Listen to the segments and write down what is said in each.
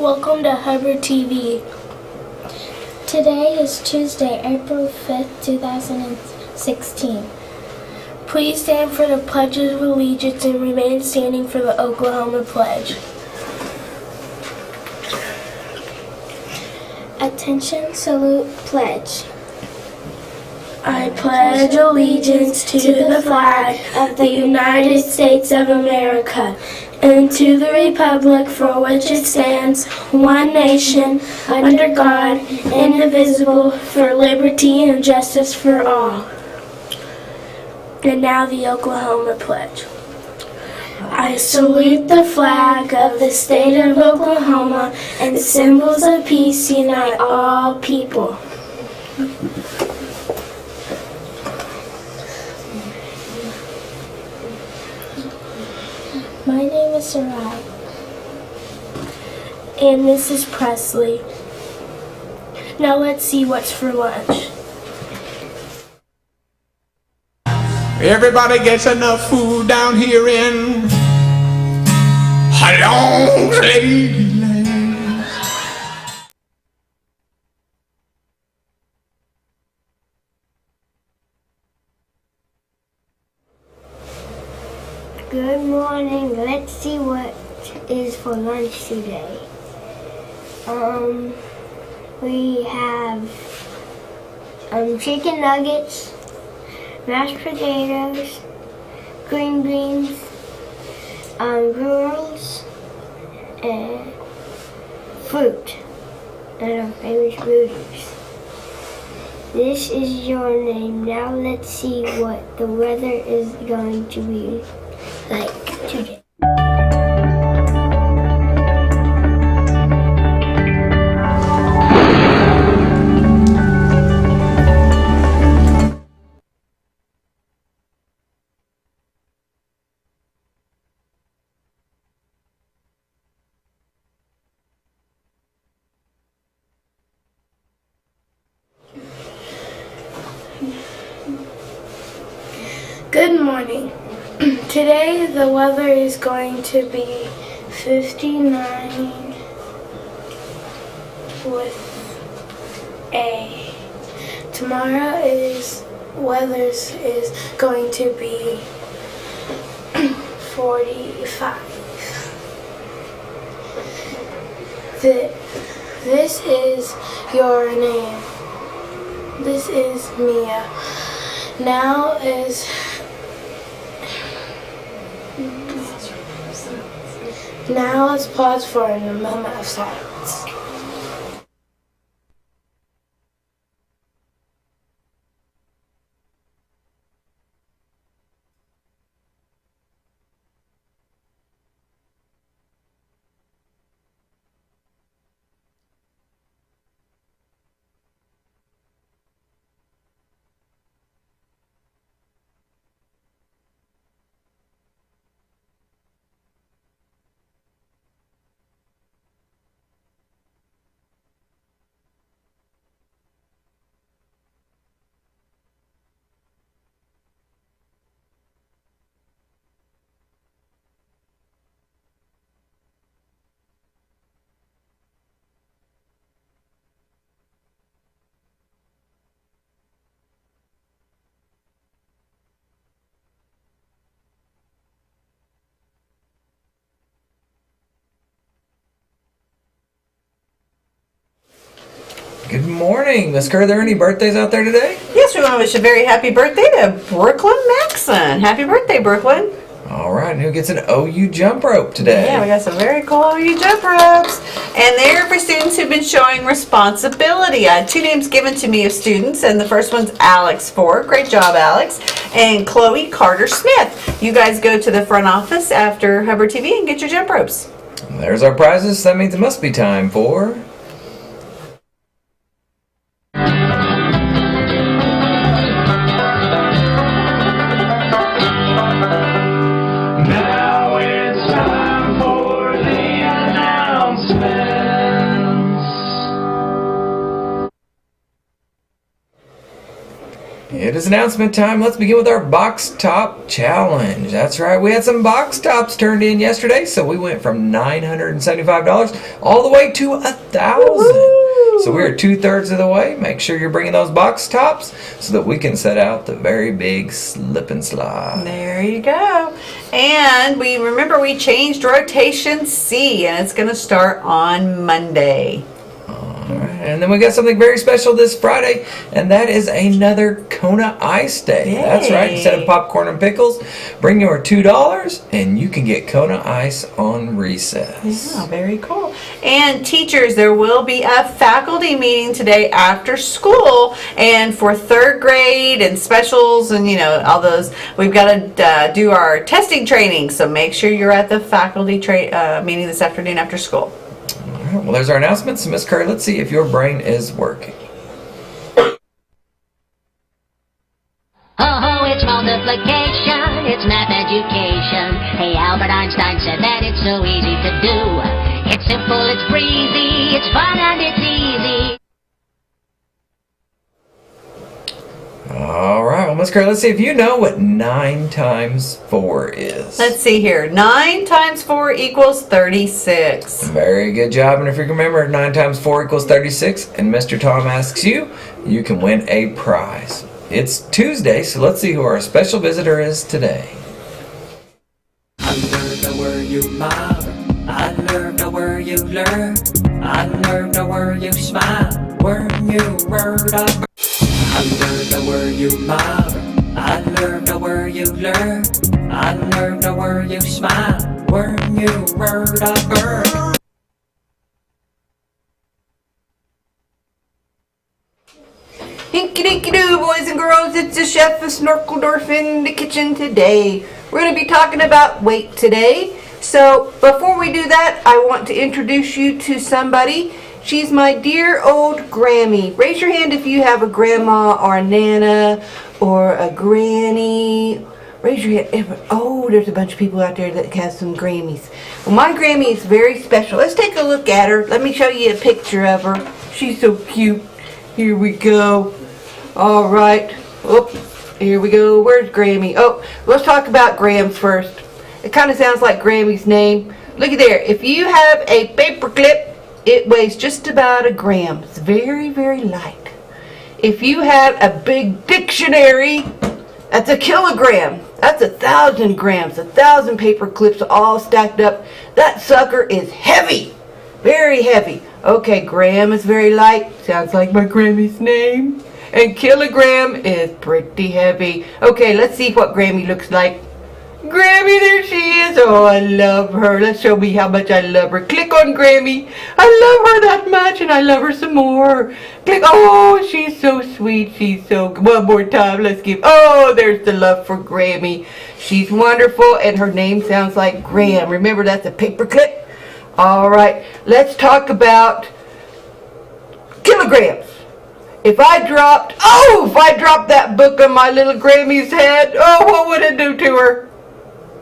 Welcome to Hubbard TV. Today is Tuesday, April 5th, 2016. Please stand for the Pledge of Allegiance and remain standing for the Oklahoma Pledge. Attention, salute, pledge. I pledge allegiance to the flag of the United States of America and to the republic for which it stands, one nation, under God, indivisible, for liberty and justice for all. And now the Oklahoma Pledge. I salute the flag of the state of Oklahoma, and symbols of peace unite all people. My name is Sarai, and this is Presley. Now let's see what's for lunch. Everybody gets enough food down here in Long Lady. Good morning. Let's see what is for lunch today. We have chicken nuggets, mashed potatoes, green beans, girls, and fruit, and our famous smoothies. This is your name. Now let's see what the weather is going to be like today. Good morning. Today the weather is going to be 59 with a. Tomorrow weather is going to be 45. This is your name. This is Mia. Now let's pause for a moment of silence. Good morning, Miss Kerr. Are there any birthdays out there today? Yes, we want to wish a very happy birthday to Brooklyn Maxson. Happy birthday, Brooklyn. All right, and who gets an OU jump rope today? Yeah, we got some very cool OU jump ropes. And they're for students who've been showing responsibility. I had two names given to me of students, and the first one's Alex Ford. Great job, Alex. And Chloe Carter Smith. You guys go to the front office after Hubbard TV and get your jump ropes. There's our prizes. That means it must be time for... It is announcement time. Let's begin with our box top challenge. That's right. We had some box tops turned in yesterday, so we went from $975 all the way to $1,000. So we're 2/3 of the way. Make sure you're bringing those box tops so that we can set out the very big slip and slide. There you go. And we changed rotation C, and it's going to start on Monday. And then we got something very special this Friday, and that is another Kona Ice Day. Yay. That's right. Instead of popcorn and pickles, bring your $2 and you can get Kona Ice on recess. Yeah, very cool. And teachers, there will be a faculty meeting today after school, and for 3rd grade and specials and all those, we've got to do our testing training. So make sure you're at the faculty meeting this afternoon after school. All right, well, there's our announcements. So, Miss Curry, let's see if your brain is working. Oh, it's multiplication, it's math education. Hey, Albert Einstein said that it's so easy to do. It's simple, it's breezy, it's fun and it's easy. All right, well, Miss Curry, let's see if you know what 9 times 4 is. Let's see here. 9 times 4 equals 36. Very good job. And if you can remember, 9 times 4 equals 36, and Mr. Tom asks you, you can win a prize. It's Tuesday, so let's see who our special visitor is today. I love the word you mother. I love the word you learn. I love the word you smile. Word you word up. I love the word you mother. I love the word you learn. I love the word you smile. Word you word up. Hinky-dinky-doo, boys and girls, it's the chef of Snorkeldorf in the kitchen today. We're going to be talking about weight today. So before we do that, I want to introduce you to somebody. She's my dear old Grammy. Raise your hand if you have a grandma or a nana or a granny. Raise your hand. Oh, there's a bunch of people out there that have some Grammys. Well, my Grammy is very special. Let's take a look at her. Let me show you a picture of her. She's so cute. Here we go. All right. Oop. Here we go. Where's Grammy? Oh, let's talk about Grams first. It kind of sounds like Grammy's name. Look at there. If you have a paper clip, it weighs just about 1 gram. It's very, very light. If you have a big dictionary, that's 1 kilogram. That's 1,000 grams. 1,000 paper clips all stacked up. That sucker is heavy. Very heavy. Okay, gram is very light. Sounds like my Grammy's name. And kilogram is pretty heavy. Okay, let's see what Grammy looks like. Grammy, there she is. Oh, I love her. Let's show me how much I love her. Click on Grammy. I love her that much, and I love her some more. Click. Oh, she's so sweet. She's so good. One more time. Let's give. Oh, there's the love for Grammy. She's wonderful, and her name sounds like Graham. Remember, that's a paper clip. All right. Let's talk about kilograms. If I dropped that book on my little Grammy's head, oh, what would it do to her?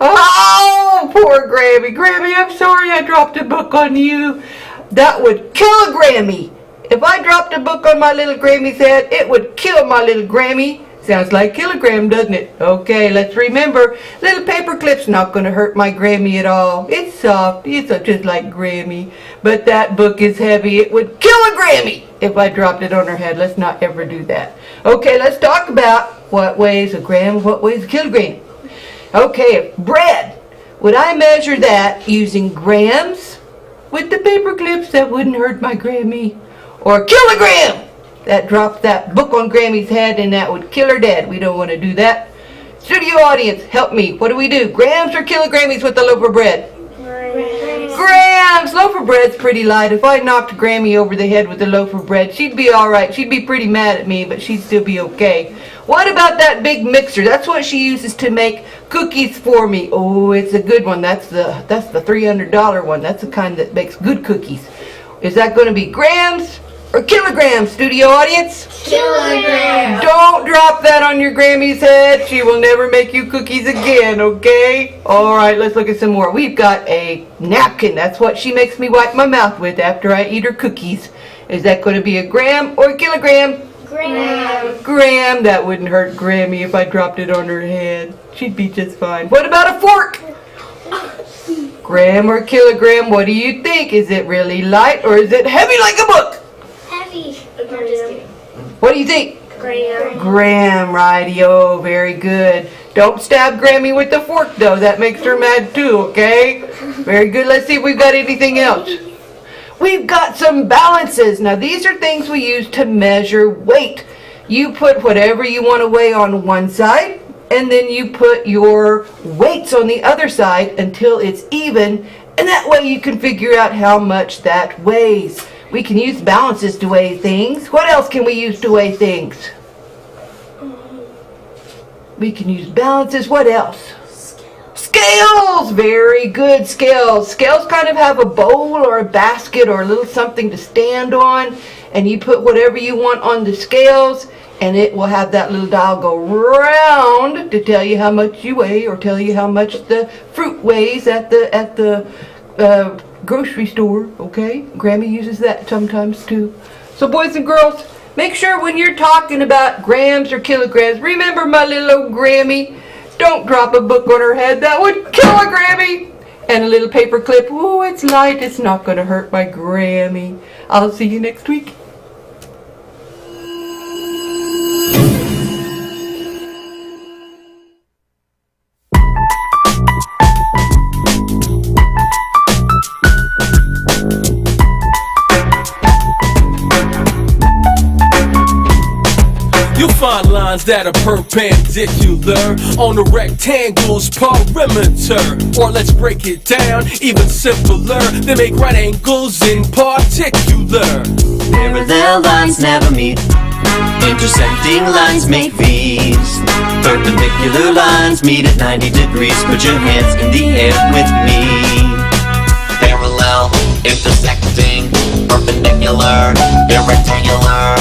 Oh, poor Grammy. Grammy, I'm sorry I dropped a book on you. That would kill a Grammy. If I dropped a book on my little Grammy's head, it would kill my little Grammy. Sounds like kilogram, doesn't it? Okay, let's remember, little paper clip's not going to hurt my Grammy at all. It's soft. It's just like Grammy. But that book is heavy. It would kill a Grammy if I dropped it on her head. Let's not ever do that. Okay, let's talk about what weighs a gram, what weighs a kilogram. Okay, bread. Would I measure that using grams with the paper clips? That wouldn't hurt my Grammy. Or kilogram. That drops that book on Grammy's head and that would kill her dead. We don't want to do that. Studio audience, help me. What do we do? Grams or kilograms with the loaf of bread? Grams! Loaf of bread's pretty light. If I knocked Grammy over the head with a loaf of bread, she'd be alright. She'd be pretty mad at me, but she'd still be okay. What about that big mixer? That's what she uses to make cookies for me. Oh, it's a good one. That's the $300 one. That's the kind that makes good cookies. Is that going to be grams or kilograms, studio audience? Kilograms. Don't drop that on your Grammy's head. She will never make you cookies again, okay? All right, let's look at some more. We've got a napkin. That's what she makes me wipe my mouth with after I eat her cookies. Is that going to be a gram or a kilogram? Graham. Graham. That wouldn't hurt Grammy if I dropped it on her head. She'd be just fine. What about a fork? Gram or kilogram, what do you think? Is it really light or is it heavy like a book? Heavy. What do you think? Graham. Gram, righty-o, very good. Don't stab Grammy with the fork though, that makes her mad too, okay? Very good, let's see if we've got anything else. We've got some balances. Now these are things we use to measure weight. You put whatever you want to weigh on one side, and then you put your weights on the other side until it's even, and that way you can figure out how much that weighs. We can use balances to weigh things. What else can we use to weigh things? We can use balances. What else? Scales! Very good, scales. Scales kind of have a bowl or a basket or a little something to stand on, and you put whatever you want on the scales, and it will have that little dial go round to tell you how much you weigh or tell you how much the fruit weighs at the grocery store, okay? Grammy uses that sometimes too. So boys and girls, make sure when you're talking about grams or kilograms, remember my little old Grammy. Don't drop a book on her head. That would kill a Grammy. And a little paper clip. Oh, it's light. It's not going to hurt my Grammy. I'll see you next week. You'll find lines that are perpendicular on the rectangle's perimeter. Or let's break it down even simpler. They make right angles in particular. Parallel lines never meet. Intersecting lines make V's. Perpendicular lines meet at 90 degrees. Put your hands in the air with me. Parallel, intersecting, perpendicular, irrectangular.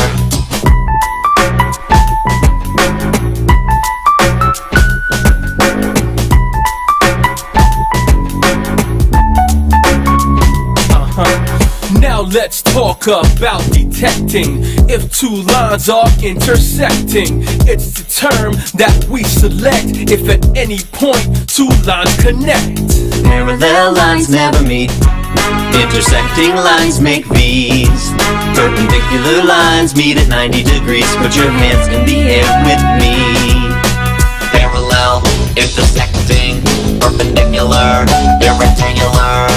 Now let's talk about detecting if two lines are intersecting. It's the term that we select if at any point two lines connect. Parallel lines never meet. Intersecting lines make V's. Perpendicular lines meet at 90 degrees. Put your hands in the air with me. Parallel, intersecting, perpendicular, irrectangular.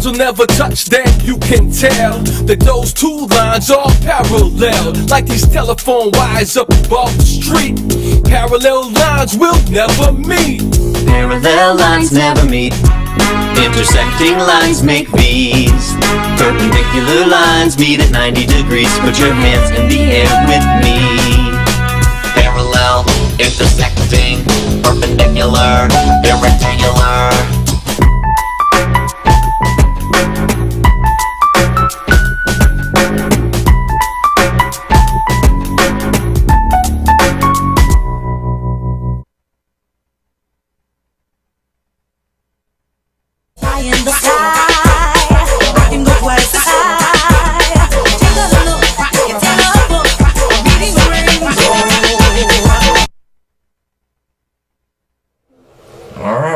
Will never touch, then you can tell that those two lines are parallel, like these telephone wires up above the street. Parallel lines will never meet. Parallel lines never meet. Intersecting lines make V's. Perpendicular lines meet at 90 degrees. Put your hands in the air with me. Parallel, intersecting, perpendicular, irrectangular.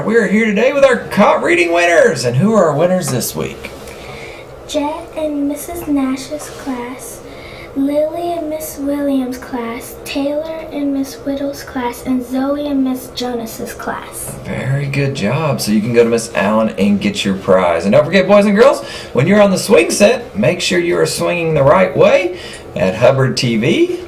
We're here today with our caught reading winners. And who are our winners this week? Jet and Mrs. Nash's class, Lily and Miss Williams' class, Taylor and Miss Whittle's class, and Zoe and Miss Jonas's class. Very good job. So you can go to Miss Allen and get your prize. And don't forget, boys and girls, when you're on the swing set, make sure you are swinging the right way at Hubbard TV.